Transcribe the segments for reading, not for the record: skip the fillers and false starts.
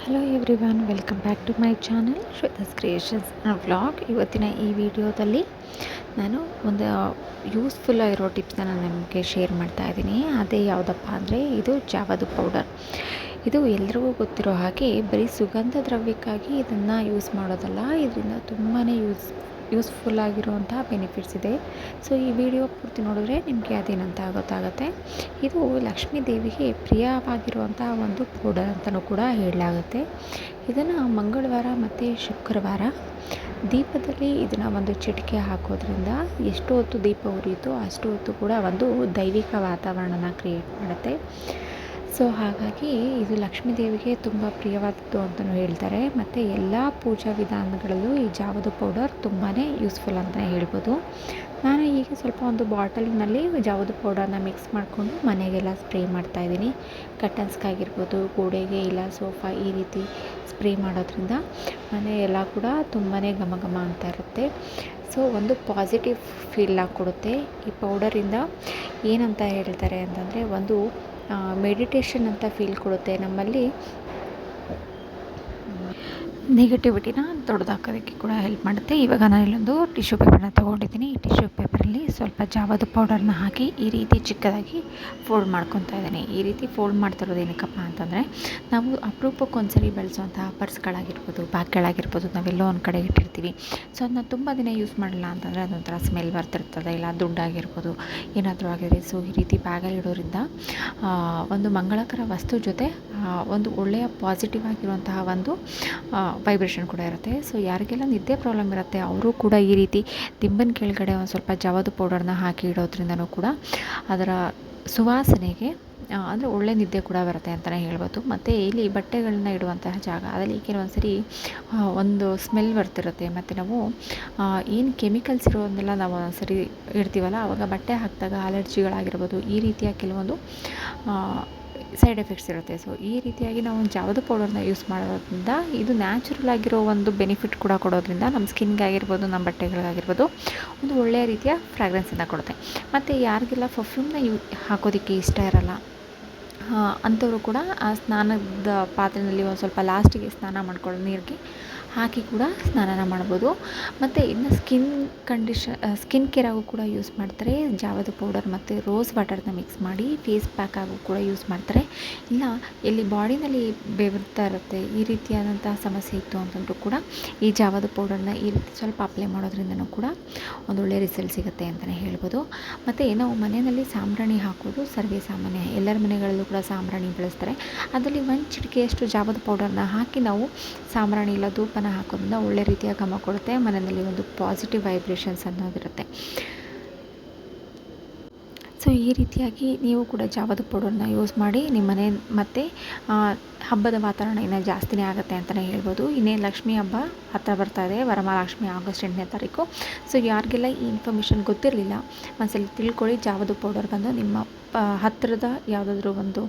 Hello everyone, welcome back to my channel Shweta's creations vlog. ಇವತ್ತಿನ ಈ ವಿಡಿಯೋದಲ್ಲಿ ನಾನು ಒಂದು ಯೂಸ್ಫುಲ್ ಆಗಿರೋ ಟಿಪ್ಸ್ನ ನಾನು ನಿಮಗೆ ಶೇರ್ ಮಾಡ್ತಾ ಇದ್ದೀನಿ. ಅದೇ ಯಾವುದಪ್ಪ ಅಂದರೆ ಇದು ಜಾವದ ಪೌಡರ್. ಇದು ಎಲ್ರಿಗೂ ಗೊತ್ತಿರೋ ಹಾಗೆ ಬರೀ ಸುಗಂಧ ದ್ರವ್ಯಕ್ಕಾಗಿ ಇದನ್ನು ಯೂಸ್ ಮಾಡೋದಲ್ಲ, ಇದರಿಂದ ತುಂಬಾ ಯೂಸ್ಫುಲ್ ಆಗಿರುವಂತಹ ಬೆನಿಫಿಟ್ಸ್ ಇದೆ. ಸೊ ಈ ವಿಡಿಯೋ ಪೂರ್ತಿ ನೋಡಿದ್ರೆ ನಿಮಗೆ ಅದೇನಂತ ಗೊತ್ತಾಗುತ್ತೆ. ಇದು ಲಕ್ಷ್ಮೀ ದೇವಿಗೆ ಪ್ರಿಯವಾಗಿರುವಂತಹ ಒಂದು ಪೌಡರ್ ಅಂತಲೂ ಕೂಡ ಹೇಳಲಾಗುತ್ತೆ. ಇದನ್ನು ಮಂಗಳವಾರ ಮತ್ತು ಶುಕ್ರವಾರ ದೀಪದಲ್ಲಿ ಇದನ್ನು ಒಂದು ಚಿಟಿಕೆ ಹಾಕೋದ್ರಿಂದ ಎಷ್ಟು ಹೊತ್ತು ದೀಪ ಉರಿಯುತ್ತೋ ಅಷ್ಟು ಹೊತ್ತು ಕೂಡ ಒಂದು ದೈವಿಕ ವಾತಾವರಣನ ಕ್ರಿಯೇಟ್ ಮಾಡುತ್ತೆ. ಸೊ ಹಾಗಾಗಿ ಇದು ಲಕ್ಷ್ಮೀ ದೇವಿಗೆ ತುಂಬ ಪ್ರಿಯವಾದದ್ದು ಅಂತಲೂ ಹೇಳ್ತಾರೆ. ಮತ್ತು ಎಲ್ಲ ಪೂಜಾ ವಿಧಾನಗಳಲ್ಲೂ ಈ ಜಾವದ ಪೌಡರ್ ತುಂಬಾ ಯೂಸ್ಫುಲ್ ಅಂತಲೇ ಹೇಳ್ಬೋದು. ನಾನು ಈಗ ಸ್ವಲ್ಪ ಒಂದು ಬಾಟಲ್ನಲ್ಲಿ ಜಾವದ ಪೌಡರ್ನ ಮಿಕ್ಸ್ ಮಾಡಿಕೊಂಡು ಮನೆಗೆಲ್ಲ ಸ್ಪ್ರೇ ಮಾಡ್ತಾಯಿದ್ದೀನಿ. ಕರ್ಟನ್ಸ್ಗಾಗಿರ್ಬೋದು, ಗೋಡೆಗೆ ಇಲ್ಲ ಸೋಫಾ, ಈ ರೀತಿ ಸ್ಪ್ರೇ ಮಾಡೋದ್ರಿಂದ ಮನೆ ಎಲ್ಲ ಕೂಡ ತುಂಬಾ ಘಮ ಘಮ ಅಂತ ಇರುತ್ತೆ. ಸೊ ಒಂದು ಪಾಸಿಟಿವ್ ಫೀಲ್ನ ಕೊಡುತ್ತೆ. ಈ ಪೌಡರಿಂದ ಏನಂತ ಹೇಳ್ತಾರೆ ಅಂತಂದರೆ ಒಂದು ಮೆಡಿಟೇಷನ್ ಅಂತ ಫೀಲ್ ಕೊಡುತ್ತೆ. ನಮ್ಮಲ್ಲಿ ನೆಗೆಟಿವಿಟಿನ ತೊಡೆದಾಕೋದಕ್ಕೆ ಕೂಡ ಹೆಲ್ಪ್ ಮಾಡುತ್ತೆ. ಇವಾಗ ನಾನು ಇಲ್ಲೊಂದು ಟಿಶ್ಯೂ ಪೇಪರ್ನ ತೊಗೊಂಡಿದ್ದೀನಿ. ಈ ಟಿಶ್ಯೂ ಪೇಪರಲ್ಲಿ ಸ್ವಲ್ಪ ಜಾವದ ಪೌಡರ್ನ ಹಾಕಿ ಈ ರೀತಿ ಚಿಕ್ಕದಾಗಿ ಫೋಲ್ಡ್ ಮಾಡ್ಕೊತಾ ಇದ್ದೀನಿ. ಈ ರೀತಿ ಫೋಲ್ಡ್ ಮಾಡ್ತಿರೋದು ಏನಕ್ಕಪ್ಪ ಅಂತಂದರೆ, ನಾವು ಅಪರೂಪಕ್ಕೊಂದ್ಸರಿ ಬಳಸುವಂತಹ ಪರ್ಸ್ಗಳಾಗಿರ್ಬೋದು, ಬ್ಯಾಗ್ಗಳಾಗಿರ್ಬೋದು, ನಾವೆಲ್ಲೋ ಒಂದು ಕಡೆ ಇಟ್ಟಿರ್ತೀವಿ. ಸೊ ಅದನ್ನ ತುಂಬ ದಿನ ಯೂಸ್ ಮಾಡಲ್ಲ ಅಂತಂದರೆ ಅದೊಂಥರ ಸ್ಮೆಲ್ ಬರ್ತಿರ್ತದೆ, ಇಲ್ಲ ದುಡ್ಡಾಗಿರ್ಬೋದು, ಏನಾದರೂ ಆಗಿದ್ರೆ. ಸೊ ಈ ರೀತಿ ಬ್ಯಾಗಲ್ಲಿ ಇಡೋದ್ರಿಂದ ಒಂದು ಮಂಗಳಕರ ವಸ್ತು ಜೊತೆ ಒಂದು ಒಳ್ಳೆಯ ಪಾಸಿಟಿವ್ ಆಗಿರುವಂತಹ ಒಂದು ವೈಬ್ರೇಷನ್ ಕೂಡ ಇರುತ್ತೆ. ಸೊ ಯಾರಿಗೆಲ್ಲ ನಿದ್ದೆ ಪ್ರಾಬ್ಲಮ್ ಇರುತ್ತೆ ಅವರು ಕೂಡ ಈ ರೀತಿ ದಿಂಬನ ಕೆಳಗಡೆ ಒಂದು ಸ್ವಲ್ಪ ಜಾವದ ಪೌಡರ್ನ ಹಾಕಿ ಇಡೋದ್ರಿಂದನೂ ಕೂಡ ಅದರ ಸುವಾಸನೆಗೆ ಅಂದರೆ ಒಳ್ಳೆ ನಿದ್ದೆ ಕೂಡ ಬರುತ್ತೆ ಅಂತಲೇ ಹೇಳ್ಬೋದು. ಮತ್ತು ಇಲ್ಲಿ ಬಟ್ಟೆಗಳನ್ನ ಇಡುವಂತಹ ಜಾಗ ಅದರಲ್ಲಿ ಕೆಲವೊಂದು ಸರಿ ಒಂದು ಸ್ಮೆಲ್ ಬರ್ತಿರುತ್ತೆ. ಮತ್ತು ನಾವು ಏನು ಕೆಮಿಕಲ್ಸ್ ಇರೋದನ್ನೆಲ್ಲ ನಾವು ಒಂದ್ಸರಿ ಇಡ್ತೀವಲ್ಲ, ಆವಾಗ ಬಟ್ಟೆ ಹಾಕಿದಾಗ ಅಲರ್ಜಿಗಳಾಗಿರ್ಬೋದು, ಈ ರೀತಿಯ ಕೆಲವೊಂದು ಸೈಡ್ ಎಫೆಕ್ಟ್ಸ್ ಇರುತ್ತೆ. ಸೊ ಈ ರೀತಿಯಾಗಿ ನಾವು ಜಾವದ ಪೌಡರ್ನ ಯೂಸ್ ಮಾಡೋದ್ರಿಂದ ಇದು ನ್ಯಾಚುರಲ್ ಆಗಿರೋ ಒಂದು ಬೆನಿಫಿಟ್ ಕೂಡ ಕೊಡೋದ್ರಿಂದ ನಮ್ಮ ಸ್ಕಿನ್ಗಾಗಿರ್ಬೋದು, ನಮ್ಮ ಬಟ್ಟೆಗಳಿಗಾಗಿರ್ಬೋದು ಒಂದು ಒಳ್ಳೆಯ ರೀತಿಯ ಫ್ರಾಗ್ರೆನ್ಸನ್ನು ಕೊಡುತ್ತೆ. ಮತ್ತು ಯಾರಿಗೆಲ್ಲ ಪರ್ಫ್ಯೂಮ್ನ ಹಾಕೋದಕ್ಕೆ ಇಷ್ಟ ಇರಲ್ಲ ಅಂಥವರು ಕೂಡ ಆ ಸ್ನಾನದ ಪಾತ್ರೆಯಲ್ಲಿ ಒಂದು ಸ್ವಲ್ಪ ಲಾಸ್ಟಿಗೆ ಸ್ನಾನ ಮಾಡ್ಕೊಳ್ಳೋ ನೀರಿಗೆ ಹಾಕಿ ಕೂಡ ಸ್ನಾನ ಮಾಡ್ಬೋದು. ಮತ್ತು ಇನ್ನು ಸ್ಕಿನ್ ಕೇರಾಗೂ ಕೂಡ ಯೂಸ್ ಮಾಡ್ತಾರೆ. ಜಾವದ ಪೌಡರ್ ಮತ್ತು ರೋಸ್ ವಾಟರ್ನ ಮಿಕ್ಸ್ ಮಾಡಿ ಫೇಸ್ ಪ್ಯಾಕ್ ಆಗು ಕೂಡ ಯೂಸ್ ಮಾಡ್ತಾರೆ. ಇಲ್ಲ ಎಲ್ಲಿ ಬಾಡಿನಲ್ಲಿ ಬೆವರ್ತಾ ಇರುತ್ತೆ, ಈ ರೀತಿಯಾದಂತಹ ಸಮಸ್ಯೆ ಇತ್ತು ಅಂತಂದ್ರೂ ಕೂಡ ಈ ಜಾವದ ಪೌಡರ್ನ ಈ ರೀತಿ ಸ್ವಲ್ಪ ಅಪ್ಲೈ ಮಾಡೋದ್ರಿಂದನೂ ಕೂಡ ಒಂದೊಳ್ಳೆ ರಿಸಲ್ಟ್ ಸಿಗುತ್ತೆ ಅಂತಲೇ ಹೇಳ್ಬೋದು. ಮತ್ತು ನಾವು ಮನೆಯಲ್ಲಿ ಸಾಂಬ್ರಾಣಿ ಹಾಕೋದು ಸರ್ವೇ ಸಾಮಾನ್ಯ, ಎಲ್ಲರ ಮನೆಗಳಲ್ಲೂ ಕೂಡ ಸಾಂಬ್ರಾಣಿ ಬಳಸ್ತಾರೆ. ಅದರಲ್ಲಿ ಒಂದು ಚಿಟಿಕೆಯಷ್ಟು ಜಾವದ ಪೌಡರ್ನ ಹಾಕಿ ನಾವು ಸಾಂಬ್ರಾಣಿ ಇಲ್ಲ ಧೂಪನ ಹಾಕೋದ್ರಿಂದ ಒಳ್ಳೆ ರೀತಿಯ ಘಮ ಕೊಡುತ್ತೆ. ಮನೆಯಲ್ಲಿ ಒಂದು ಪಾಸಿಟಿವ್ ವೈಬ್ರೇಷನ್ಸ್ ಅನ್ನೋದಿರುತ್ತೆ. ಸೊ ಈ ರೀತಿಯಾಗಿ ನೀವು ಕೂಡ ಜಾವದ ಪೌಡರ್ನ ಯೂಸ್ ಮಾಡಿ ನಿಮ್ಮ ಮನೆ ಮತ್ತು ಹಬ್ಬದ ವಾತಾವರಣ ಇನ್ನೂ ಜಾಸ್ತಿನೇ ಆಗುತ್ತೆ ಅಂತಲೇ ಹೇಳ್ಬೋದು. ಇನ್ನೇನು ಲಕ್ಷ್ಮೀ ಹಬ್ಬ ಹತ್ತಿರ ಬರ್ತಾ ಇದೆ, ವರಮಹಾಲಕ್ಷ್ಮಿ ಆಗಸ್ಟ್ 8ನೇ ತಾರೀಕು. ಸೊ ಯಾರಿಗೆಲ್ಲ ಈ ಇನ್ಫಾರ್ಮೇಷನ್ ಗೊತ್ತಿರಲಿಲ್ಲ, ಒಂದ್ಸಲ ತಿಳ್ಕೊಳ್ಳಿ. ಜಾವದ ಪೌಡರ್ ಬಂದು ನಿಮ್ಮ ಹತ್ತಿರದ ಯಾವುದಾದ್ರೂ ಒಂದು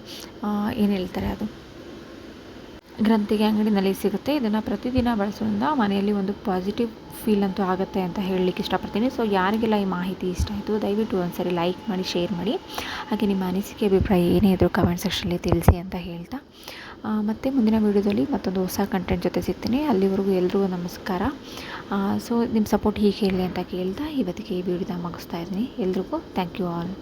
ಏನು ಹೇಳ್ತಾರೆ ಅದು ಗ್ರಂಥಿಗೆ ಅಂಗಡಿನಲ್ಲಿ ಸಿಗುತ್ತೆ. ಇದನ್ನು ಪ್ರತಿದಿನ ಬಳಸೋದ್ರಿಂದ ಮನೆಯಲ್ಲಿ ಒಂದು ಪಾಸಿಟಿವ್ ಫೀಲ್ ಅಂತೂ ಆಗುತ್ತೆ ಅಂತ ಹೇಳಲಿಕ್ಕೆ ಇಷ್ಟಪಡ್ತೀನಿ. ಸೊ ಯಾರಿಗೆಲ್ಲ ಈ ಮಾಹಿತಿ ಇಷ್ಟ ಆಯಿತು ದಯವಿಟ್ಟು ಒಂದ್ಸರಿ ಲೈಕ್ ಮಾಡಿ, ಶೇರ್ ಮಾಡಿ. ಹಾಗೆ ನಿಮ್ಮ ಅನಿಸಿಕೆ ಅಭಿಪ್ರಾಯ ಏನೇ ಇದ್ದರೂ ಕಮೆಂಟ್ ಸೆಕ್ಷನಲ್ಲಿ ತಿಳಿಸಿ ಅಂತ ಹೇಳ್ತಾ, ಮತ್ತು ಮುಂದಿನ ವೀಡಿಯೋದಲ್ಲಿ ಮತ್ತೊಂದು ಹೊಸ ಕಂಟೆಂಟ್ ಜೊತೆ ಸಿಗ್ತೀನಿ. ಅಲ್ಲಿವರೆಗೂ ಎಲ್ರಿಗೂ ನಮಸ್ಕಾರ. ಸೊ ನಿಮ್ಮ ಸಪೋರ್ಟ್ ಹೀಗೆ ಹೇಳಿ ಅಂತ ಕೇಳ್ತಾ ಇವತ್ತಿಗೆ ಈ ವಿಡಿಯೋನ ಮುಗಿಸ್ತಾ ಇದ್ದೀನಿ. ಎಲ್ರಿಗೂ ಥ್ಯಾಂಕ್ ಯು ಆಲ್.